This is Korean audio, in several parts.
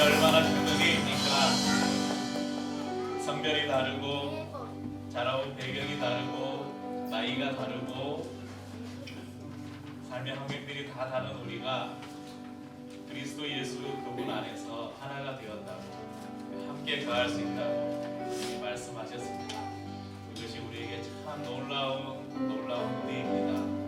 얼마나 큰 은혜입니까? 성별이 다르고 자라온 배경이 다르고 나이가 다르고 삶의 환경들이 다 다른 우리가 그리스도 예수 그분 안에서 하나가 되었다고, 함께 거할 수 있다고 말씀하셨습니다. 그것이 우리에게 참 놀라운 은혜입니다.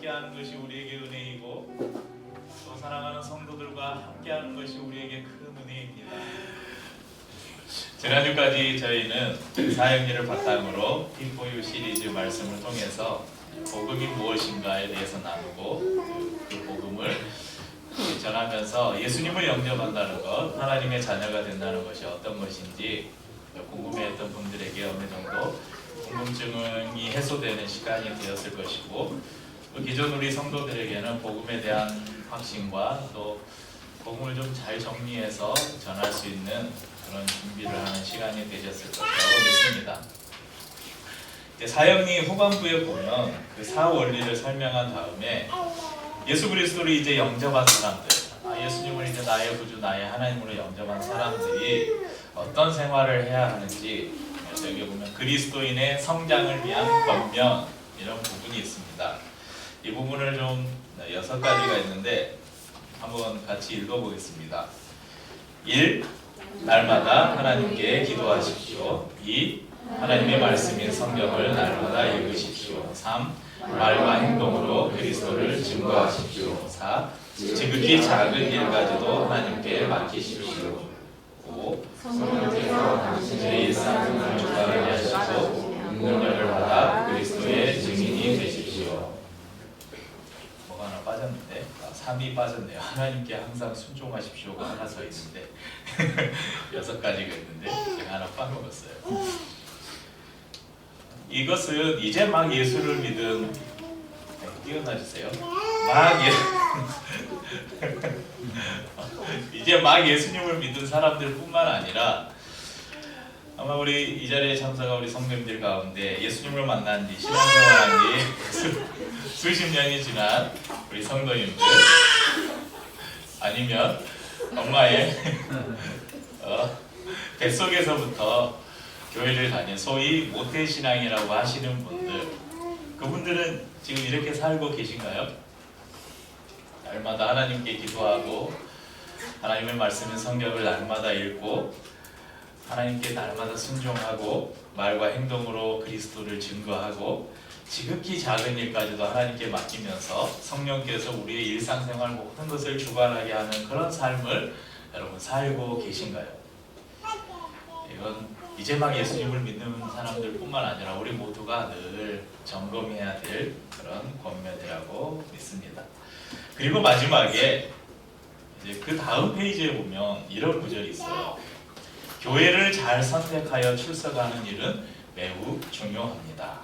함께하는 것이 우리에게 은혜이고 또 사랑하는 성도들과 함께하는 것이 우리에게 큰 은혜입니다. 지난주까지 저희는 사형리를 바탕으로 P4U 시리즈 말씀을 통해서 복음이 무엇인가에 대해서 나누고 그 복음을 전하면서 예수님을 영접한다는 것, 하나님의 자녀가 된다는 것이 어떤 것인지 궁금해했던 분들에게 어느 정도 궁금증이 해소되는 시간이 되었을 것이고, 또 기존 우리 성도들에게는 복음에 대한 확신과 또 복음을 좀 잘 정리해서 전할 수 있는 그런 준비를 하는 시간이 되셨을 것이라고 믿습니다. 사형리 후반부에 보면 그 사원리를 설명한 다음에 예수 그리스도를 이제 영접한 사람들, 예수님을 이제 나의 구주, 나의 하나님으로 영접한 사람들이 어떤 생활을 해야 하는지, 그래서 여기 보면 그리스도인의 성장을 위한 권면, 이런 부분이 있습니다. 이 부분을 좀 6가지가 있는데 한번 같이 읽어보겠습니다. 1. 날마다 하나님께 기도하십시오. 2. 하나님의 말씀인 성경을 날마다 읽으십시오. 3. 말과 행동으로 그리스도를 증거하십시오. 4. 지극히 작은 일까지도 하나님께 맡기십시오. 5. 성령께서 당신의 일상을 주관하게 하시고 능력을 받아 그리스도의 증인이 되십시오. 뭐가 하나 빠졌는데? 3이 빠졌네요. 하나님께 항상 순종하십시오가 하나 더 있는데 6가지가 있는데 제가 하나 빠먹었어요. 이것은 이제 막 예수를 믿은, 뛰어나주세요. 이제 막 예수님을 믿은 사람들뿐만 아니라 아마 우리 이 자리에 참석한 우리 성도님들 가운데 예수님을 만난 지, 신앙생활한 지 수십 년이 지난 우리 성도님들, 아니면 엄마의 뱃속에서부터 교회를 다닌 소위 모태신앙이라고 하시는 분들, 그분들은 지금 이렇게 살고 계신가요? 날마다 하나님께 기도하고 하나님의 말씀인 성경을 날마다 읽고 하나님께 날마다 순종하고 말과 행동으로 그리스도를 증거하고 지극히 작은 일까지도 하나님께 맡기면서 성령께서 우리의 일상생활 모든 것을 주관하게 하는 그런 삶을 여러분 살고 계신가요? 이건 이제 막 예수님을 믿는 사람들뿐만 아니라 우리 모두가 늘 점검해야 될 그런 권면이라고 믿습니다. 그리고 마지막에 이제 그 다음 페이지에 보면 이런 구절이 있어요. 교회를 잘 선택하여 출석하는 일은 매우 중요합니다.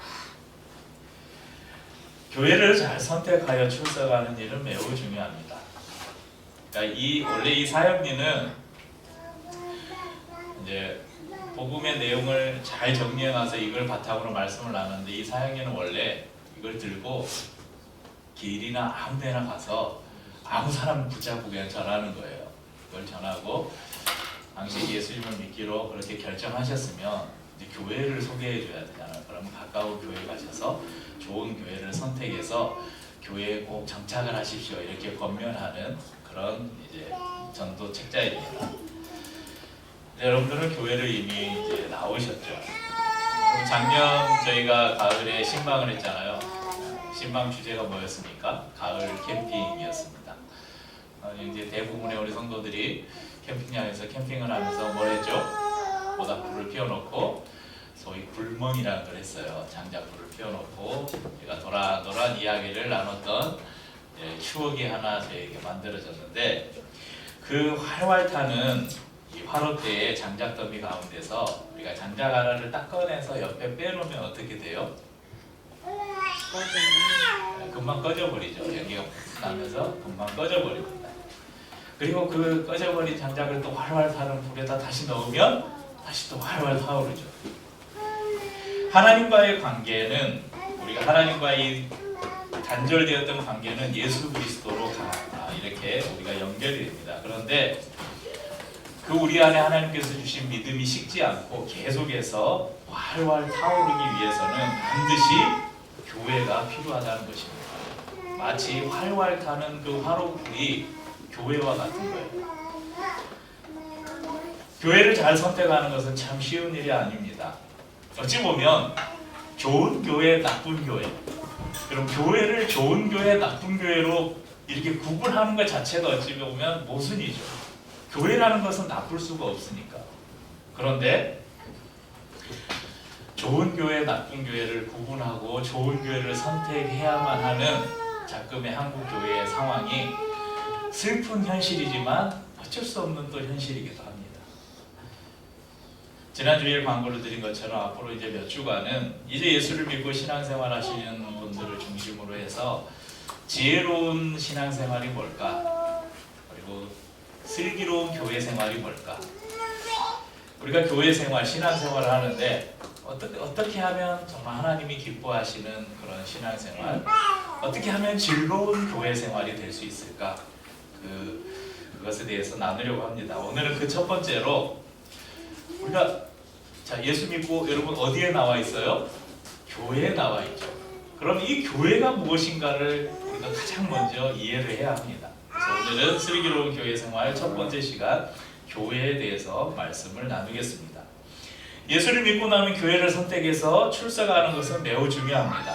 교회를 잘 선택하여 출석하는 일은 매우 중요합니다. 그러니까 원래 이 사형리는 이제 복음의 내용을 잘 정리해놔서 이걸 바탕으로 말씀을 나누는데, 이 사형리는 원래 이걸 들고 길이나 아무 데나 가서 아무 사람 붙잡고 그냥 전하는 거예요. 그걸 전하고 당시 예수님을 믿기로 그렇게 결정하셨으면 이제 교회를 소개해 줘야 되잖아요. 그러면 가까운 교회 가셔서 좋은 교회를 선택해서 교회에 꼭 정착을 하십시오, 이렇게 권면하는 그런 이제 전도 책자입니다. 여러분들은 교회를 이미 이제 나오셨죠. 작년 저희가 가을에 신방을 했잖아요. 신방 주제가 뭐였습니까? 가을 캠핑이었습니다. 이제 대부분의 우리 성도들이 캠핑장에서 캠핑을 하면서 뭘 했죠? 모닥불을 피워놓고 소위 굴멍이라는 걸 했어요. 장작불을 피워놓고 우리가 도란도란 이야기를 나눴던 추억이 하나 저에게 만들어졌는데, 그 활활 타는 이 화롯대의 장작더미 가운데서 우리가 장작 하나를 딱 꺼내서 옆에 빼놓으면 어떻게 돼요? 금방 꺼져버리죠. 연기가 나면서 금방 꺼져버립니다. 그리고 그 꺼져버린 장작을 또 활활 타는 불에다 다시 넣으면 다시 또 활활 타오르죠. 하나님과의 관계는, 우리가 하나님과의 단절되었던 관계는 예수 그리스도로 이렇게 우리가 연결이 됩니다. 그런데 그 우리 안에 하나님께서 주신 믿음이 식지 않고 계속해서 활활 타오르기 위해서는 반드시 교회가 필요하다는 것입니다. 마치 활활 타는 그 화롯불이 교회와 같은 거예요. 교회를 잘 선택하는 것은 참 쉬운 일이 아닙니다. 어찌 보면 좋은 교회, 나쁜 교회, 그럼 교회를 좋은 교회, 나쁜 교회로 이렇게 구분하는 것 자체가 어찌 보면 모순이죠. 교회라는 것은 나쁠 수가 없으니까. 그런데 좋은 교회, 나쁜 교회를 구분하고 좋은 교회를 선택해야만 하는 자금의 한국 교회의 상황이 슬픈 현실이지만 어쩔 수 없는 또 현실이기도 합니다. 지난 주일 광고를 드린 것처럼 앞으로 이제 몇 주간은 이제 예수를 믿고 신앙생활 하시는 분들을 중심으로 해서 지혜로운 신앙생활이 뭘까? 그리고 슬기로운 교회 생활이 뭘까? 우리가 교회 생활, 신앙생활을 하는데 어떻게 하면 정말 하나님이 기뻐하시는 그런 신앙생활, 어떻게 하면 즐거운 교회 생활이 될 수 있을까? 그것에 대해서 나누려고 합니다. 오늘은 그 첫 번째로 우리가 예수 믿고 여러분 어디에 나와 있어요? 교회에 나와 있죠. 그럼 이 교회가 무엇인가를 우리가 가장 먼저 이해를 해야 합니다. 그래서 오늘은 슬기로운 교회 생활 첫 번째 시간 교회에 대해서 말씀을 나누겠습니다. 예수를 믿고 나면 교회를 선택해서 출석하는 것은 매우 중요합니다.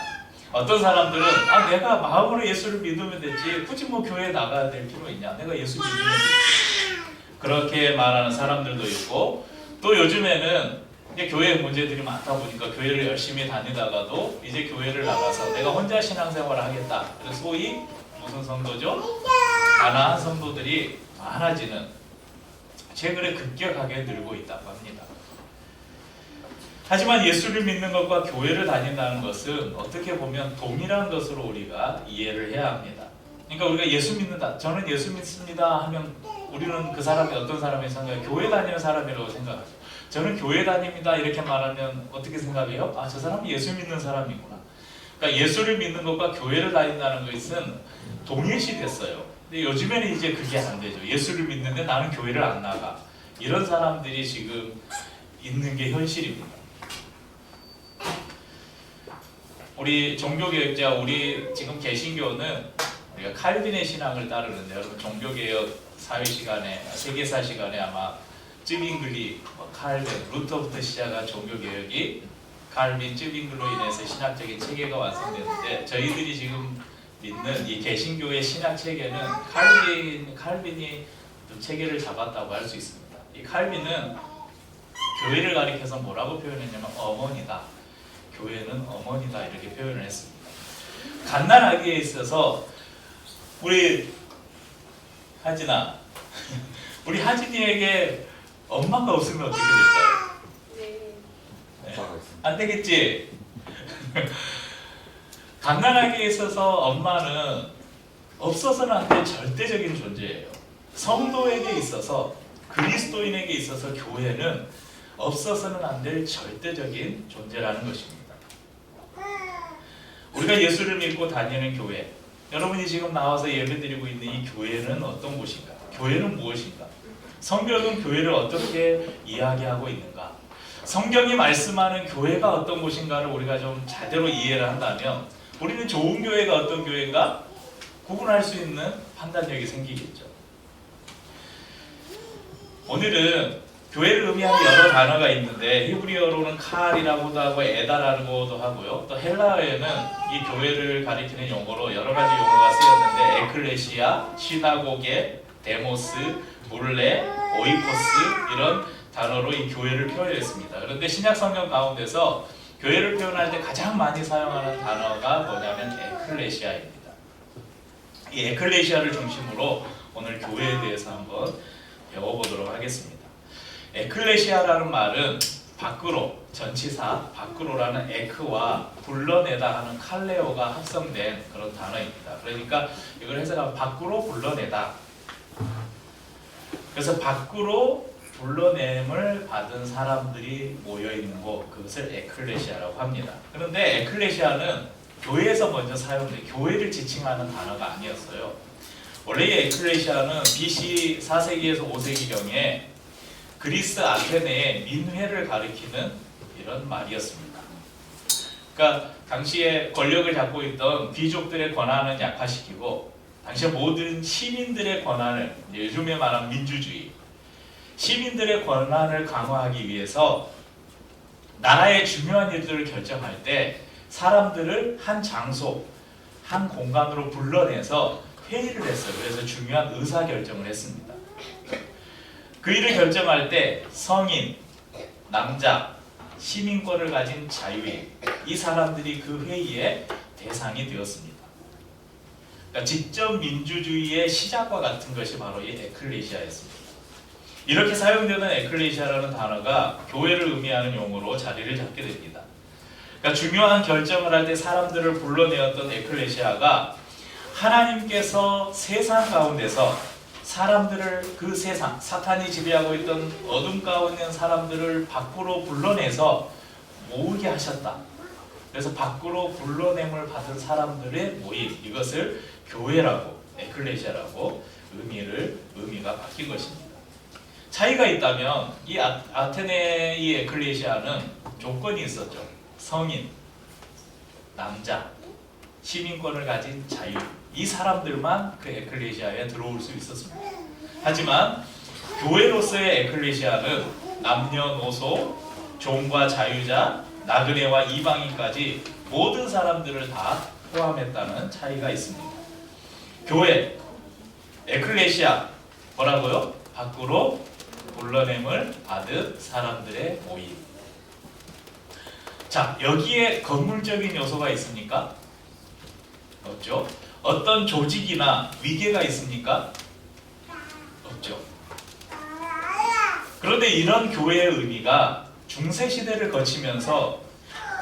어떤 사람들은 내가 마음으로 예수를 믿으면 됐지 굳이 뭐 교회에 나가야 될 필요 있냐, 내가 예수 믿으면 됐지, 그렇게 말하는 사람들도 있고, 또 요즘에는 교회 문제들이 많다 보니까 교회를 열심히 다니다가도 이제 교회를 나가서 내가 혼자 신앙생활을 하겠다, 그래서 소위 무슨 성도죠? 가난한 성도들이 많아지는, 최근에 급격하게 늘고 있다고 합니다. 하지만 예수를 믿는 것과 교회를 다닌다는 것은 어떻게 보면 동일한 것으로 우리가 이해를 해야 합니다. 그러니까 우리가 예수 믿는다, 저는 예수 믿습니다 하면 우리는 그 사람이 어떤 사람이 생각해요? 교회 다니는 사람이라고 생각하죠. 저는 교회 다닙니다 이렇게 말하면 어떻게 생각해요? 저 사람이 예수 믿는 사람이구나. 그러니까 예수를 믿는 것과 교회를 다닌다는 것은 동일시 됐어요. 근데 요즘에는 이제 그게 안 되죠. 예수를 믿는데 나는 교회를 안 나가. 이런 사람들이 지금 있는 게 현실입니다. 우리 종교개혁자, 우리 지금 개신교는 우리가 칼빈의 신앙을 따르는데, 여러분 종교개혁 사회 시간에, 세계사 시간에 아마 쯔빙글리, 칼빈, 루터부터 시작한 종교개혁이 칼빈, 쯔빙글로 인해서 신학적인 체계가 완성되는데, 저희들이 지금 믿는 이 개신교의 신학 체계는 칼빈이 체계를 잡았다고 할 수 있습니다. 이 칼빈은 교회를 가리켜서 뭐라고 표현했냐면 어머니다, 교회는 어머니다 이렇게 표현을 했습니다. 갓난아기에 있어서 우리 하진아, 우리 하진이에게 엄마가 없으면 어떻게 될까요? 네. 안 되겠지? 갓난아기에 있어서 엄마는 없어서는 안 될 절대적인 존재예요. 성도에게 있어서, 그리스도인에게 있어서 교회는 없어서는 안 될 절대적인 존재라는 것입니다. 우리가 예수를 믿고 다니는 교회, 여러분이 지금 나와서 예배드리고 있는 이 교회는 어떤 곳인가? 교회는 무엇인가? 성경은 교회를 어떻게 이야기하고 있는가? 성경이 말씀하는 교회가 어떤 곳인가를 우리가 좀 제대로 이해를 한다면 우리는 좋은 교회가 어떤 교회인가 구분할 수 있는 판단력이 생기겠죠. 오늘은 교회를 의미하는 여러 단어가 있는데, 히브리어로는 칼이라고도 하고 에다라고도 하고요. 또 헬라어에는 이 교회를 가리키는 용어로 여러 가지 용어가 쓰였는데, 에클레시아, 시나고게, 데모스, 물레, 오이코스 이런 단어로 이 교회를 표현했습니다. 그런데 신약 성경 가운데서 교회를 표현할 때 가장 많이 사용하는 단어가 뭐냐면 에클레시아입니다. 이 에클레시아를 중심으로 오늘 교회에 대해서 한번 배워보도록 하겠습니다. 에클레시아라는 말은 밖으로, 전치사 밖으로라는 에크와 불러내다 하는 칼레오가 합성된 그런 단어입니다. 그러니까 이걸 해석하면 밖으로 불러내다. 그래서 밖으로 불러냄을 받은 사람들이 모여있는 곳, 그것을 에클레시아라고 합니다. 그런데 에클레시아는 교회에서 먼저 사용된, 교회를 지칭하는 단어가 아니었어요. 원래 이 에클레시아는 BC 4세기에서 5세기경에 그리스 아테네의 민회를 가리키는 이런 말이었습니다. 그러니까 당시에 권력을 잡고 있던 귀족들의 권한은 약화시키고, 당시 모든 시민들의 권한을, 요즘에 말하는 민주주의, 시민들의 권한을 강화하기 위해서 나라의 중요한 일들을 결정할 때 사람들을 한 장소, 한 공간으로 불러내서 회의를 했어요. 그래서 중요한 의사결정을 했습니다. 그 일을 결정할 때 성인, 남자, 시민권을 가진 자유인, 이 사람들이 그 회의의 대상이 되었습니다. 그러니까 직접 민주주의의 시작과 같은 것이 바로 이 에클레시아였습니다. 이렇게 사용되는 에클레시아라는 단어가 교회를 의미하는 용어로 자리를 잡게 됩니다. 그러니까 중요한 결정을 할 때 사람들을 불러내었던 에클레시아가 하나님께서 세상 가운데서 사람들을, 그 세상, 사탄이 지배하고 있던 어둠 가운데 있는 사람들을 밖으로 불러내서 모으게 하셨다. 그래서 밖으로 불러냄을 받은 사람들의 모임, 이것을 교회라고, 에클레시아라고 의미가 바뀐 것입니다. 차이가 있다면 이 아테네 이 에클레시아는 조건이 있었죠. 성인, 남자, 시민권을 가진 자유, 이 사람들만 그 에클레시아에 들어올 수 있었습니다. 하지만 교회로서의 에클레시아는 남녀노소, 종과 자유자, 나그네와 이방인까지 모든 사람들을 다 포함했다는 차이가 있습니다. 교회, 에클레시아, 뭐라고요? 밖으로 불러냄을 받은 사람들의 모임. 자, 여기에 건물적인 요소가 있습니까? 없죠. 어떤 조직이나 위계가 있습니까? 없죠. 그런데 이런 교회의 의미가 중세시대를 거치면서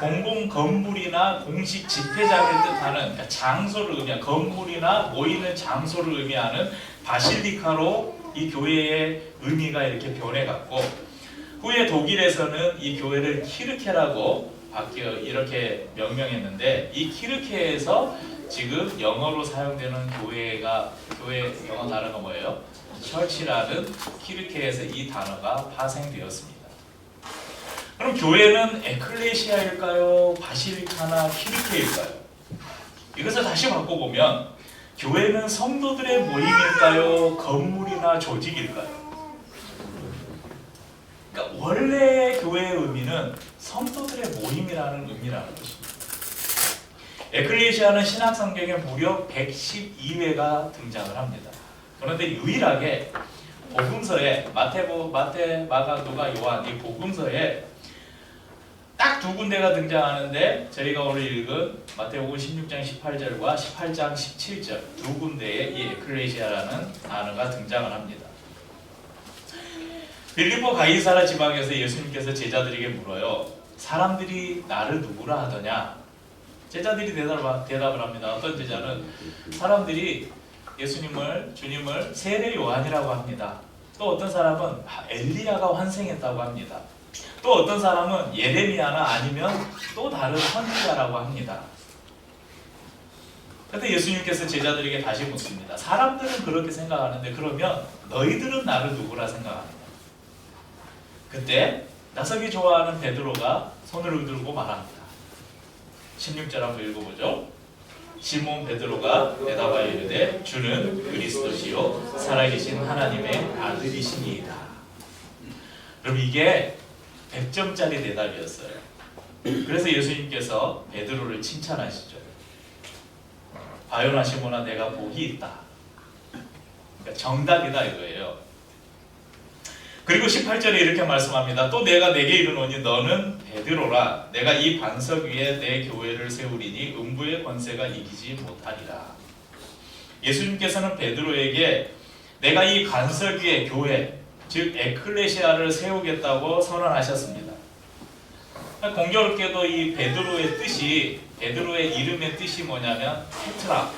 공공 건물이나 공식 집회장을 뜻하는, 그러니까 장소를 의미하는, 건물이나 모이는 장소를 의미하는 바실리카로 이 교회의 의미가 이렇게 변해갔고, 후에 독일에서는 이 교회를 키르케라고 이렇게 명명했는데, 이 키르케에서 지금 영어로 사용되는 교회 영어 단어가 뭐예요? 처치라는 키르케에서 이 단어가 파생되었습니다. 그럼 교회는 에클레시아일까요? 바실리카나 키르케일까요? 이것을 다시 바꿔보면 교회는 성도들의 모임일까요? 건물이나 조직일까요? 그러니까 원래 교회의 의미는 성도들의 모임이라는 의미라는 것입니다. 에클레시아는 신약 성경에 무려 112회가 등장을 합니다. 그런데 유일하게 복음서에 마태, 마가, 누가, 요한 이 복음서에 딱 두 군데가 등장하는데, 저희가 오늘 읽은 마태복음 16장 18절과 18장 17절 두 군데에 이 에클레시아라는 단어가 등장을 합니다. 빌립보 가이사라 지방에서 예수님께서 제자들에게 물어요. 사람들이 나를 누구라 하더냐? 제자들이 대답을 합니다. 어떤 제자는 사람들이 주님을 세례 요한이라고 합니다. 또 어떤 사람은 엘리야가 환생했다고 합니다. 또 어떤 사람은 예레미야나 아니면 또 다른 선지자라고 합니다. 그런데 예수님께서 제자들에게 다시 묻습니다. 사람들은 그렇게 생각하는데 그러면 너희들은 나를 누구라 생각하느냐? 그때 나서기 좋아하는 베드로가 손을 들고 말합니다. 16절 한번 읽어보죠. 시몬 베드로가 대답하여 이르되 주는 그리스도시요 살아계신 하나님의 아들이시니이다. 그럼 이게 100점짜리 대답이었어요. 그래서 예수님께서 베드로를 칭찬하시죠. 바요나 시몬아, 내가 복이 있다. 그러니까 정답이다 이거예요. 그리고 18절에 이렇게 말씀합니다. 또 내가 내게 이르노니 너는 베드로라. 내가 이 반석 위에 내 교회를 세우리니 음부의 권세가 이기지 못하리라. 예수님께서는 베드로에게 내가 이 반석 위에 교회, 즉 에클레시아를 세우겠다고 선언하셨습니다. 공교롭게도 이 베드로의 이름의 뜻이 뭐냐면 페트라.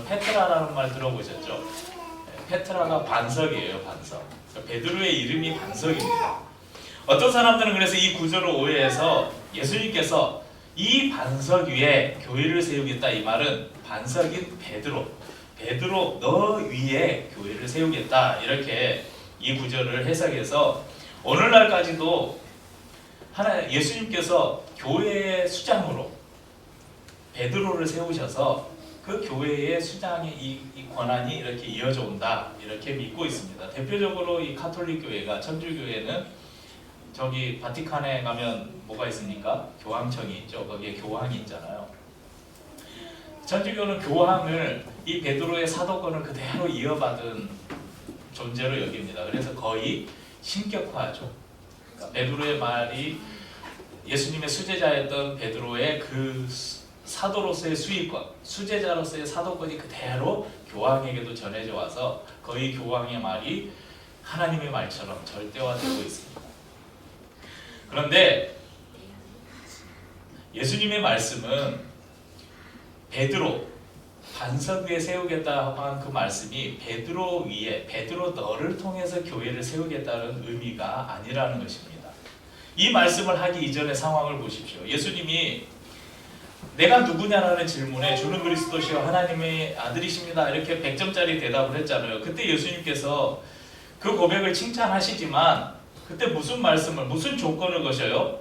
페트라라는 말 들어보셨죠? 페트라가 반석이에요, 반석. 베드로의 이름이 반석입니다. 어떤 사람들은 그래서 이 구절을 오해해서 예수님께서 이 반석 위에 교회를 세우겠다, 이 말은 반석인 베드로 너 위에 교회를 세우겠다, 이렇게 이 구절을 해석해서 오늘날까지도 예수님께서 교회의 수장으로 베드로를 세우셔서 그 교회의 수장의 이 권한이 이렇게 이어져 온다, 이렇게 믿고 있습니다. 대표적으로 이 가톨릭 교회가, 천주교회는 저기 바티칸에 가면 뭐가 있습니까? 교황청이 있죠. 거기에 교황이 있잖아요. 천주교는 교황을 이 베드로의 사도권을 그대로 이어받은 존재로 여깁니다. 그래서 거의 신격화하죠. 말입니까? 베드로의 말이 예수님의 수제자였던 베드로의 그 사도로서의 수익권, 수제자로서의 사도권이 그대로 교황에게도 전해져 와서 거의 교황의 말이 하나님의 말처럼 절대화되고 있습니다. 그런데 예수님의 말씀은 베드로 반석 위에 세우겠다고 한 그 말씀이 베드로 위에, 베드로 너를 통해서 교회를 세우겠다는 의미가 아니라는 것입니다. 이 말씀을 하기 이전의 상황을 보십시오. 예수님이 내가 누구냐라는 질문에 주는 그리스도시요 하나님의 아들이십니다 이렇게 100점짜리 대답을 했잖아요. 그때 예수님께서 그 고백을 칭찬하시지만 그때 무슨 말씀을, 무슨 조건을 거셔요?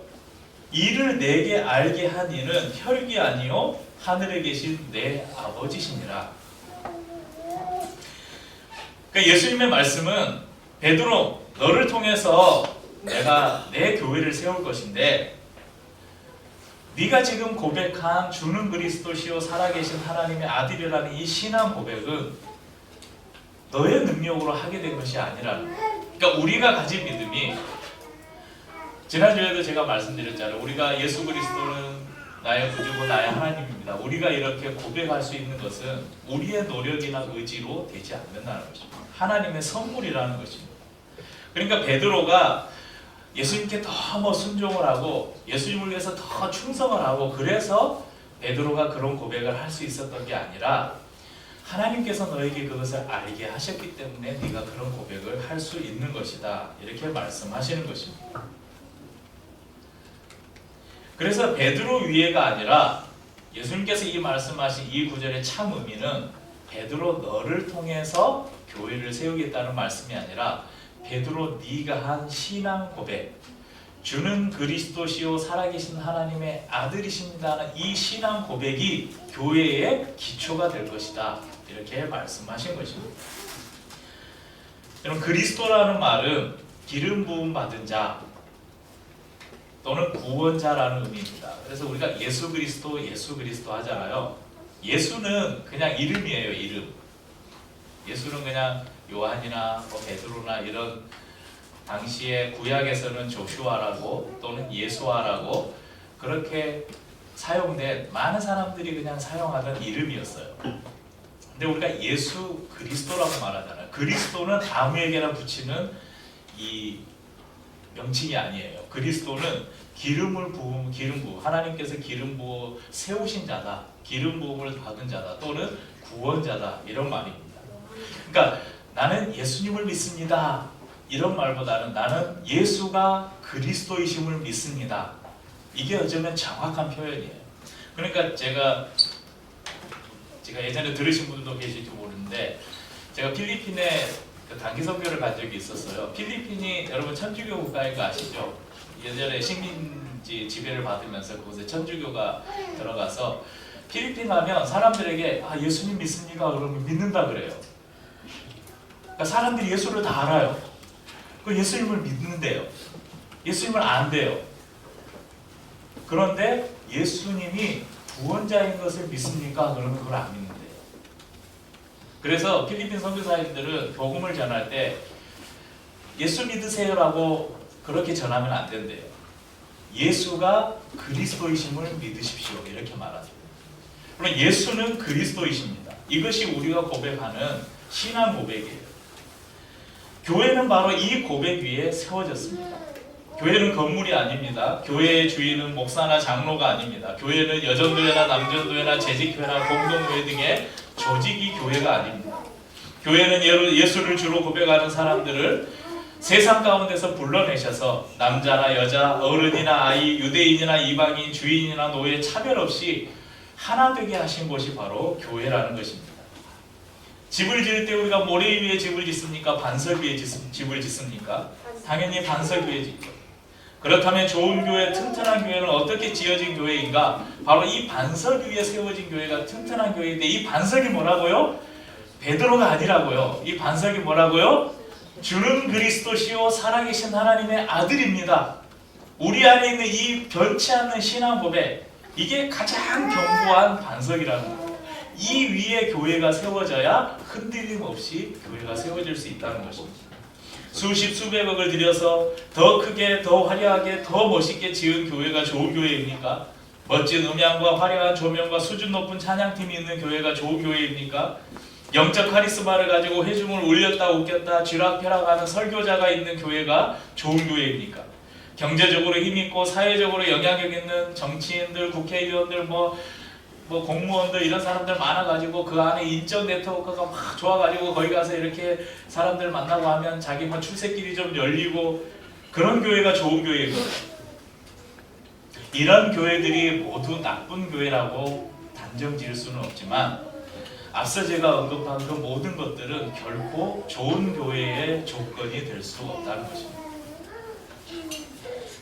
이를 내게 알게 한 이는 혈육이 아니요 하늘에 계신 내 아버지시니라. 그러니까 예수님의 말씀은 베드로 너를 통해서 내가 내 교회를 세울 것인데 네가 지금 고백한 주는 그리스도시요 살아계신 하나님의 아들이라는 이 신앙 고백은 너의 능력으로 하게 된 것이 아니라는 거예요. 그러니까 우리가 가진 믿음이 지난주에도 제가 말씀드렸잖아요. 우리가 예수 그리스도는 나의 구주고 나의 하나님입니다. 우리가 이렇게 고백할 수 있는 것은 우리의 노력이나 의지로 되지 않는다는 것입니다. 하나님의 선물이라는 것입니다. 그러니까 베드로가 예수님께 더 순종을 하고 예수님을 위해서 더 충성을 하고 그래서 베드로가 그런 고백을 할 수 있었던 게 아니라 하나님께서 너에게 그것을 알게 하셨기 때문에 네가 그런 고백을 할 수 있는 것이다. 이렇게 말씀하시는 것입니다. 그래서 베드로 위에가 아니라 예수님께서 이 말씀하신 이 구절의 참 의미는 베드로 너를 통해서 교회를 세우겠다는 말씀이 아니라 베드로 네가 한 신앙 고백, 주는 그리스도시요 살아계신 하나님의 아들이십니다는 이 신앙 고백이 교회의 기초가 될 것이다. 이렇게 말씀하신 것입니다. 여러분, 그리스도라는 말은 기름 부음 받은 자 또는 구원자라는 의미입니다. 그래서 우리가 예수 그리스도 하잖아요. 예수는 그냥 이름이에요. 이름. 예수는 그냥 요한이나 베드로나 이런 당시에 구약에서는 조슈아라고 또는 예수아라고 그렇게 사용된 많은 사람들이 그냥 사용하던 이름이었어요. 근데 우리가 예수 그리스도라고 말하잖아요. 그리스도는 아무에게나 붙이는 이 명칭이 아니에요. 그리스도는 기름 부음, 하나님께서 기름 부어 세우신 자다, 기름 부음을 받은 자다, 또는 구원자다 이런 말입니다. 그러니까 나는 예수님을 믿습니다 이런 말보다는 나는 예수가 그리스도이심을 믿습니다. 이게 어쩌면 정확한 표현이에요. 그러니까 제가 예전에 들으신 분도 계실지 모르는데 제가 필리핀에 단기 선교를 간 적이 있었어요. 필리핀이 여러분 천주교 국가인 거 아시죠? 예전에 식민지 지배를 받으면서 그곳에 천주교가 들어가서 필리핀 가면 사람들에게 예수님 믿습니까? 그러면 믿는다 그래요. 그러니까 사람들이 예수를 다 알아요. 그 예수님을 믿는데요. 예수님을 안돼요. 그런데 예수님이 구원자인 것을 믿습니까? 그러면 그걸 안 믿는데요. 그래서 필리핀 선교사님들은 복음을 전할 때 예수 믿으세요라고 그렇게 전하면 안 된대요. 예수가 그리스도이심을 믿으십시오. 이렇게 말하세요. 물론 예수는 그리스도이십니다. 이것이 우리가 고백하는 신앙 고백이에요. 교회는 바로 이 고백 위에 세워졌습니다. 교회는 건물이 아닙니다. 교회의 주인은 목사나 장로가 아닙니다. 교회는 여전도회나 남전도회나 재직회나 공동회 등의 조직이 교회가 아닙니다. 교회는 예수를 주로 고백하는 사람들을 세상 가운데서 불러내셔서 남자나 여자, 어른이나 아이, 유대인이나 이방인, 주인이나 노예 차별 없이 하나 되게 하신 곳이 바로 교회라는 것입니다. 집을 지을 때 우리가 모래 위에 집을 짓습니까? 반석 위에 집을 짓습니까? 당연히 반석 위에 짓죠. 그렇다면 좋은 교회, 튼튼한 교회는 어떻게 지어진 교회인가? 바로 이 반석 위에 세워진 교회가 튼튼한 교회인데 이 반석이 뭐라고요? 베드로가 아니라고요. 이 반석이 뭐라고요? 주는 그리스도시요 살아계신 하나님의 아들입니다. 우리 안에 있는 이 변치 않는 신앙 고백, 이게 가장 견고한 반석이라는 거예요. 이 위에 교회가 세워져야 흔들림 없이 교회가 세워질 수 있다는 것입니다. 수십 수백억을 들여서 더 크게 더 화려하게 더 멋있게 지은 교회가 좋은 교회입니까? 멋진 음향과 화려한 조명과 수준 높은 찬양팀이 있는 교회가 좋은 교회입니까? 영적 카리스마를 가지고 회중을 울렸다 웃겼다 쥐락펴락하는 설교자가 있는 교회가 좋은 교회입니까? 경제적으로 힘있고 사회적으로 영향력 있는 정치인들, 국회의원들, 뭐 공무원들 이런 사람들 많아가지고 그 안에 인적 네트워크가 막 좋아가지고 거기 가서 이렇게 사람들 만나고 하면 자기 뭐 출세길이 좀 열리고 그런 교회가 좋은 교회거든요. 이런 교회들이 모두 나쁜 교회라고 단정 지을 수는 없지만 앞서 제가 언급한 그 모든 것들은 결코 좋은 교회의 조건이 될 수 없다는 것입니다.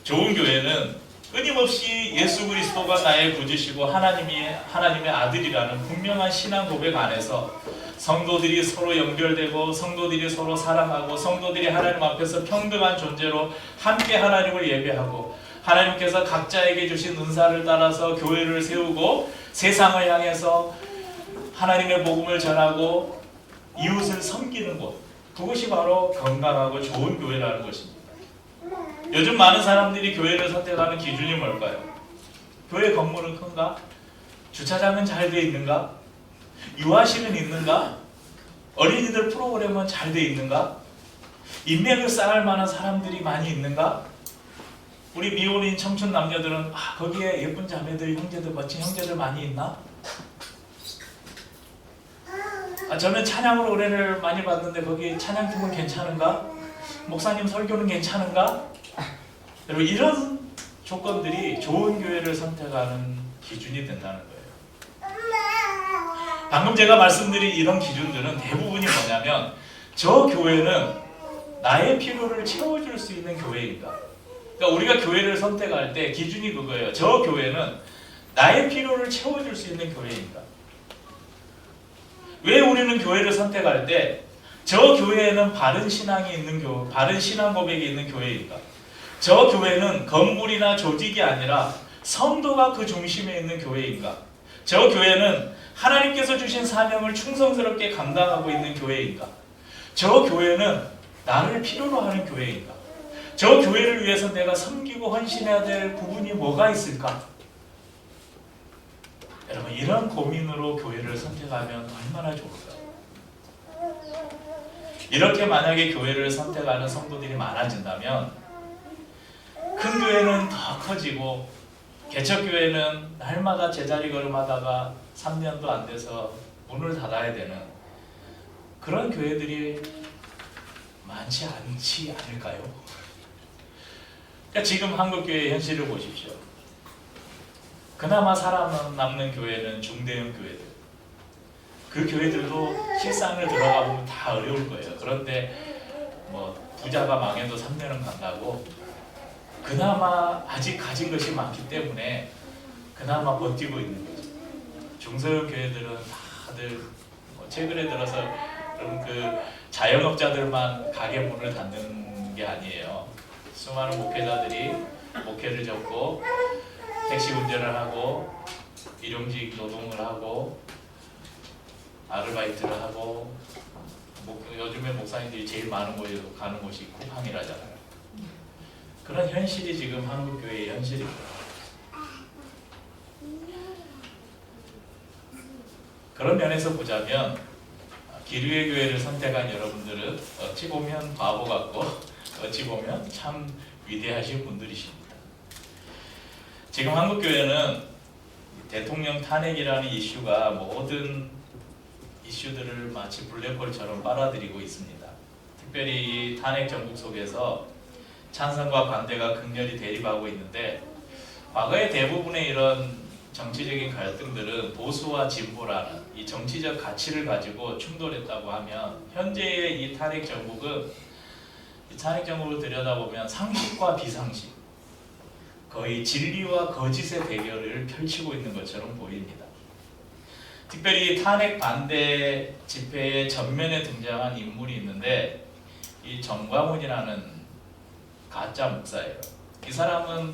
좋은 교회는 끊임없이 예수 그리스도가 나의 구주시고 하나님의 아들이라는 분명한 신앙 고백 안에서 성도들이 서로 연결되고 성도들이 서로 사랑하고 성도들이 하나님 앞에서 평등한 존재로 함께 하나님을 예배하고 하나님께서 각자에게 주신 은사를 따라서 교회를 세우고 세상을 향해서 하나님의 복음을 전하고 이웃을 섬기는 곳, 그것이 바로 건강하고 좋은 교회라는 것입니다. 요즘 많은 사람들이 교회를 선택하는 기준이 뭘까요? 교회 건물은 큰가? 주차장은 잘 돼 있는가? 유아실은 있는가? 어린이들 프로그램은 잘 돼 있는가? 인맥을 쌓을 만한 사람들이 많이 있는가? 우리 미혼인 청춘 남녀들은 거기에 예쁜 자매들, 형제들, 멋진 형제들 많이 있나? 저는 찬양으로 은혜를 많이 받는데 거기 찬양팀은 괜찮은가? 목사님 설교는 괜찮은가? 여러분 이런 조건들이 좋은 교회를 선택하는 기준이 된다는 거예요. 방금 제가 말씀드린 이런 기준들은 대부분이 뭐냐면 저 교회는 나의 필요를 채워줄 수 있는 교회인가? 그러니까 우리가 교회를 선택할 때 기준이 그거예요. 저 교회는 나의 필요를 채워줄 수 있는 교회인가? 왜 우리는 교회를 선택할 때 저 교회에는 바른 신앙이 있는 교회, 바른 신앙 고백이 있는 교회인가? 저 교회는 건물이나 조직이 아니라 성도가 그 중심에 있는 교회인가? 저 교회는 하나님께서 주신 사명을 충성스럽게 감당하고 있는 교회인가? 저 교회는 나를 필요로 하는 교회인가? 저 교회를 위해서 내가 섬기고 헌신해야 될 부분이 뭐가 있을까? 여러분 이런 고민으로 교회를 선택하면 얼마나 좋을까요? 이렇게 만약에 교회를 선택하는 성도들이 많아진다면 큰 교회는 더 커지고 개척교회는 날마다 제자리 걸음하다가 3년도 안 돼서 문을 닫아야 되는 그런 교회들이 많지 않지 않을까요? 그러니까 지금 한국교회의 현실을 보십시오. 그나마 살아남는 교회는 중대형 교회들. 그 교회들도 실상을 들어가 보면 다 어려울 거예요. 그런데 뭐 부자가 망해도 3년은 간다고 그나마 아직 가진 것이 많기 때문에 그나마 버티고 있는 거죠. 중소형 교회들은 다들 최근에 들어서 그 자영업자들만 가게 문을 닫는 게 아니에요. 수많은 목회자들이 목회를 접고 택시 운전을 하고 일용직 노동을 하고 아르바이트를 하고 요즘에 목사님들이 제일 많은 곳에 가는 곳이 쿠팡이라잖아요. 그런 현실이 지금 한국교회의 현실입니다. 그런 면에서 보자면 기류의 교회를 선택한 여러분들은 어찌 보면 바보 같고 어찌 보면 참 위대하신 분들이십니다. 지금 한국교회는 대통령 탄핵이라는 이슈가 모든 이슈들을 마치 블랙홀처럼 빨아들이고 있습니다. 특별히 이 탄핵 정국 속에서 찬성과 반대가 극렬히 대립하고 있는데 과거의 대부분의 이런 정치적인 갈등들은 보수와 진보라는 이 정치적 가치를 가지고 충돌했다고 하면 현재의 이 탄핵 정국은 이 탄핵 정국을 들여다보면 상식과 비상식, 거의 진리와 거짓의 대결을 펼치고 있는 것처럼 보입니다. 특별히 탄핵 반대 집회의 전면에 등장한 인물이 있는데 이 정광훈이라는 가짜 목사예요. 이 사람은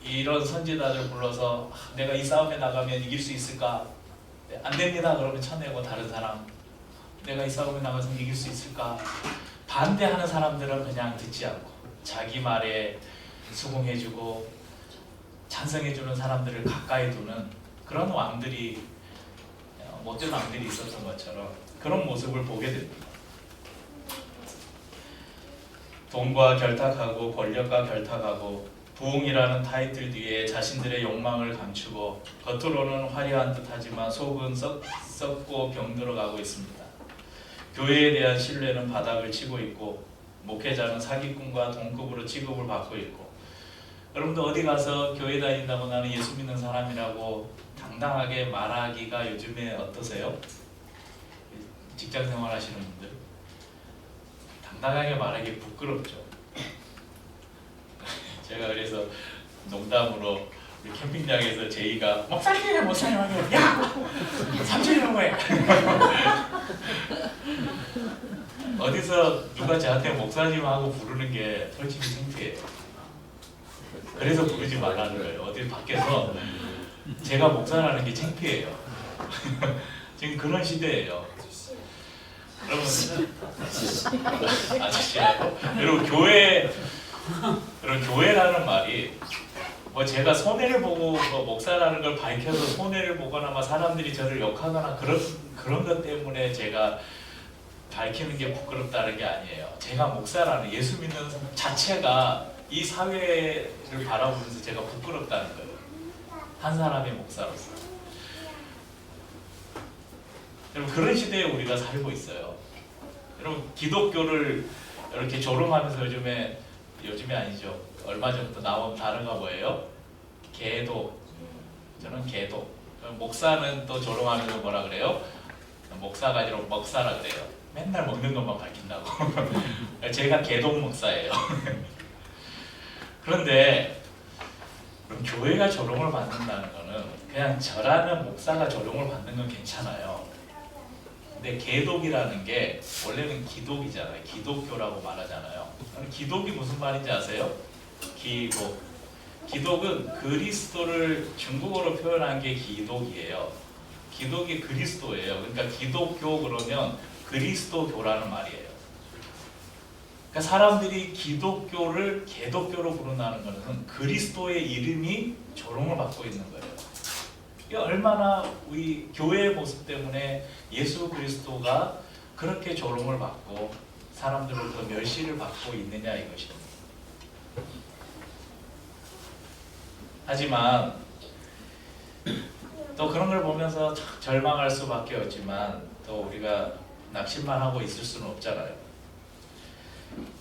이런 선지자들 불러서 내가 이 싸움에 나가면 이길 수 있을까? 안 됩니다. 그러면 쳐내고 다른 사람 내가 이 싸움에 나가서 이길 수 있을까? 반대하는 사람들은 그냥 듣지 않고 자기 말에 수긍해주고 찬성해주는 사람들을 가까이 두는 그런 왕들이 못된 왕들이 있었던 것처럼 그런 모습을 보게 됩니다. 돈과 결탁하고 권력과 결탁하고 부흥이라는 타이틀 뒤에 자신들의 욕망을 감추고 겉으로는 화려한 듯하지만 속은 썩고 병들어가고 있습니다. 교회에 대한 신뢰는 바닥을 치고 있고 목회자는 사기꾼과 동급으로 취급을 받고 있고 여러분도 어디 가서 교회 다닌다고 나는 예수 믿는 사람이라고 당당하게 말하기가 요즘에 어떠세요? 직장 생활 하시는 분들 당당하게 말하기 부끄럽죠. 제가 그래서 농담으로 우리 캠핑장에서 제이가 목사님 하고 야! 삼촌이라고 해! 어디서 누가 저한테 목사님하고 부르는 게 솔직히 창피해요. 그래서 부르지 말라는 거예요. 어디 밖에서 제가 목사라는 게 창피해요. 지금 그런 시대예요. 여러분 아저씨라고? 여러분 교회라는 말이 뭐 제가 손해를 보고 뭐 목사라는 걸 밝혀서 손해를 보거나 막 사람들이 저를 욕하거나 그런 것 때문에 제가 밝히는 게 부끄럽다는 게 아니에요. 제가 목사라는 예수 믿는 자체가 이 사회를 바라보면서 제가 부끄럽다는 거예요. 한 사람의 목사로서. 여러분 그런 시대에 우리가 살고 있어요. 여러분 기독교를 이렇게 조롱하면서 요즘에 아니죠. 얼마 전부터 나온 단어가 뭐예요? 개독. 저는 개독. 목사는 또 조롱하면서 뭐라 그래요? 목사가 아니라 먹사라 그래요. 맨날 먹는 것만 밝힌다고. 제가 개독 목사예요. 그런데 그럼 교회가 조롱을 받는다는 거는 그냥 저라는 목사가 조롱을 받는 건 괜찮아요. 근데 개독이라는 게 원래는 기독이잖아요. 기독교라고 말하잖아요. 기독이 무슨 말인지 아세요? 기독. 기독은 그리스도를 중국어로 표현한 게 기독이에요. 기독이 그리스도예요. 그러니까 기독교 그러면 그리스도교라는 말이에요. 그러니까 사람들이 기독교를 개독교로 부른다는 것은 그리스도의 이름이 조롱을 받고 있는 거예요. 이게 얼마나 우리 교회의 모습 때문에 예수 그리스도가 그렇게 조롱을 받고 사람들로부터 멸시를 받고 있느냐 이것입니다. 하지만 또 그런 걸 보면서 절망할 수밖에 없지만 또 우리가 낙심만 하고 있을 수는 없잖아요.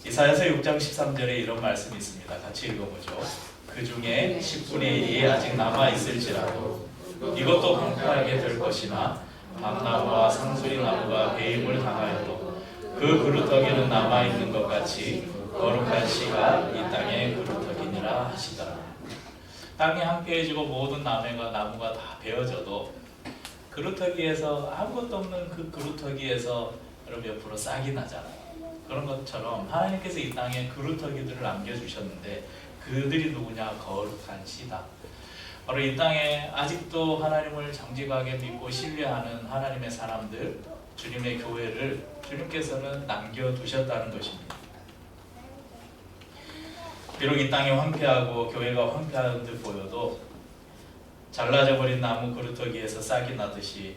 이사야서 6장 13절에 이런 말씀이 있습니다. 같이 읽어보죠. 그 중에 10분의 1이 아직 남아있을지라도 이것도 황폐하게 될 것이나 밤나무와 상수리나무가 배임을 당하여도 그 그루터기는 남아있는 것 같이 거룩한 씨가 이 땅의 그루터기니라 하시더라. 땅이 황폐해지고 모든 나무가 다 베어져도 그루터기에서 아무것도 없는 그 그루터기에서 여러분 옆으로 싹이 나잖아요. 그런 것처럼 하나님께서 이 땅에 그루터기들을 남겨주셨는데 그들이 누구냐? 거룩한 씨다. 바로 이 땅에 아직도 하나님을 정직하게 믿고 신뢰하는 하나님의 사람들, 주님의 교회를 주님께서는 남겨두셨다는 것입니다. 비록 이 땅이 황폐하고 교회가 황폐한 듯 보여도 잘라져 버린 나무 그루터기에서 싹이 나듯이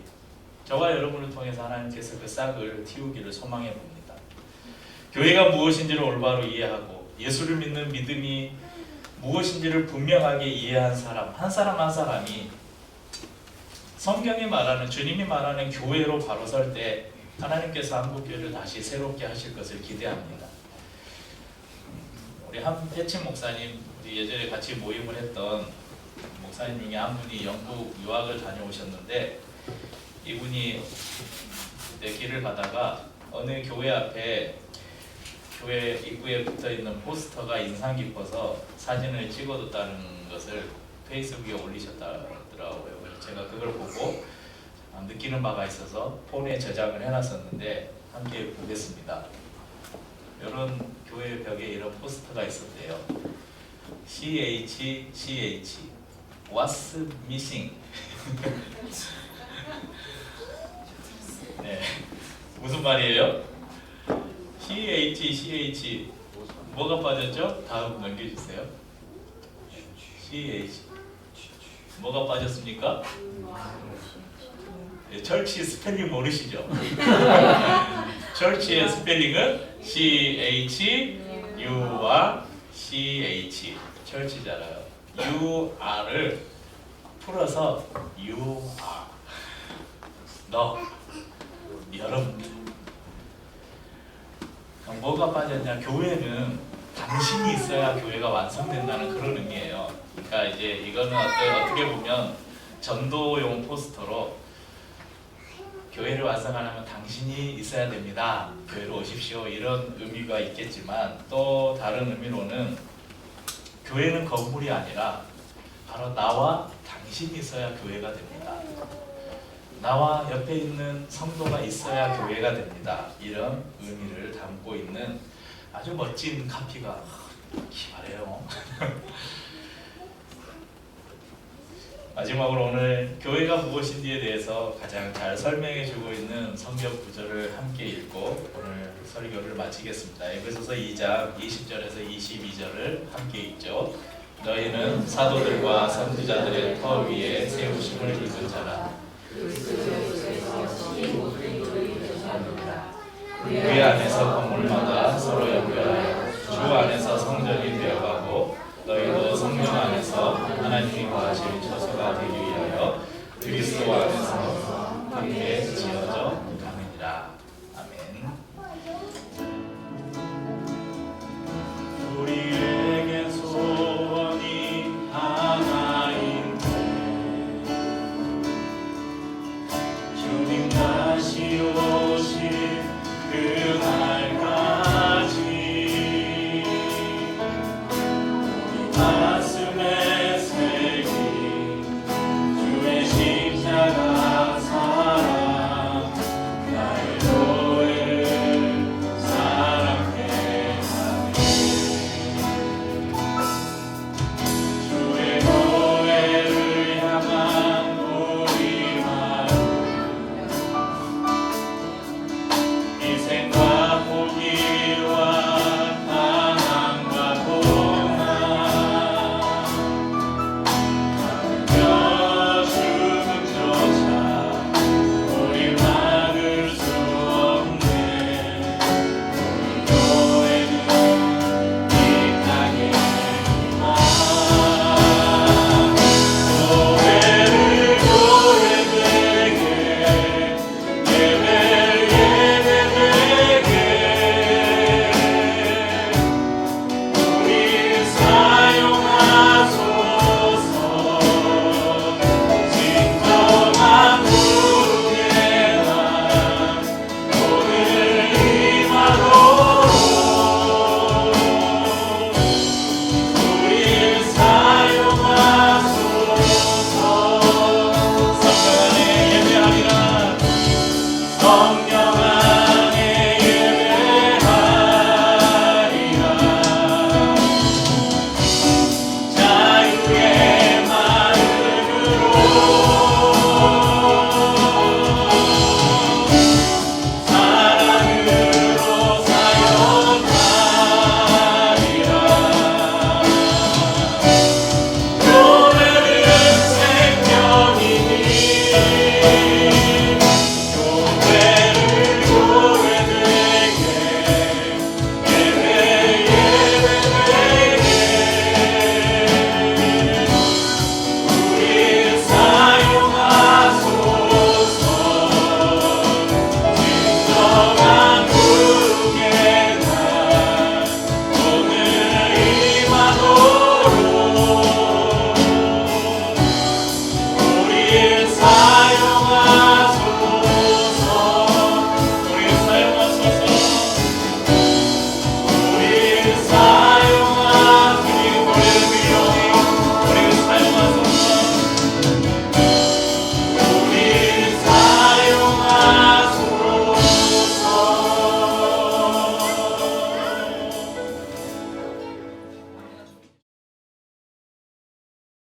저와 여러분을 통해서 하나님께서 그 싹을 틔우기를 소망해 봅니다. 교회가 무엇인지를 올바로 이해하고 예수를 믿는 믿음이 무엇인지를 분명하게 이해한 사람 한 사람이 성경이 말하는 주님이 말하는 교회로 바로 설 때 하나님께서 한국교회를 다시 새롭게 하실 것을 기대합니다. 우리 한혜친 목사님, 우리 예전에 같이 모임을 했던 목사님 중에 한 분이 영국 유학을 다녀오셨는데 이분이 그때 길을 가다가 어느 교회 앞에 교회 입구에 붙어있는 포스터가 인상 깊어서 사진을 찍어뒀다는 것을 페이스북에 올리셨더라고요. 그래서 제가 그걸 보고 느끼는 바가 있어서 폰에 저장을 해놨었는데 함께 보겠습니다. 이런 교회 벽에 이런 포스터가 있었대요. CH What's missing? 네, 무슨 말이에요? CH 뭐가 빠졌죠? 다음 넘겨주세요. CH 뭐가 빠졌습니까? 네, 철치 스펠링 모르시죠? 철치의 스펠링은 CHUR 철치잖아요. UR을 풀어서 UR 너 여러분들 뭐가 빠졌냐? 교회는 당신이 있어야 교회가 완성된다는 그런 의미예요. 그러니까 이제 이거는 어떻게 보면 전도용 포스터로 교회를 완성하려면 당신이 있어야 됩니다. 교회로 오십시오. 이런 의미가 있겠지만 또 다른 의미로는 교회는 건물이 아니라 바로 나와 당신이 있어야 교회가 됩니다. 나와 옆에 있는 성도가 있어야 교회가 됩니다. 이런 의미를 담고 있는 아주 멋진 카피가 기발해요. 마지막으로 오늘 교회가 무엇인지에 대해서 가장 잘 설명해주고 있는 성경 구절을 함께 읽고 오늘 설교를 마치겠습니다. 에베소서 2장 20절에서 22절을 함께 읽죠. 너희는 사도들과 선지자들의 터 위에 세우심을 입은 자라. 그 안에서 건물마다 서로 연결하여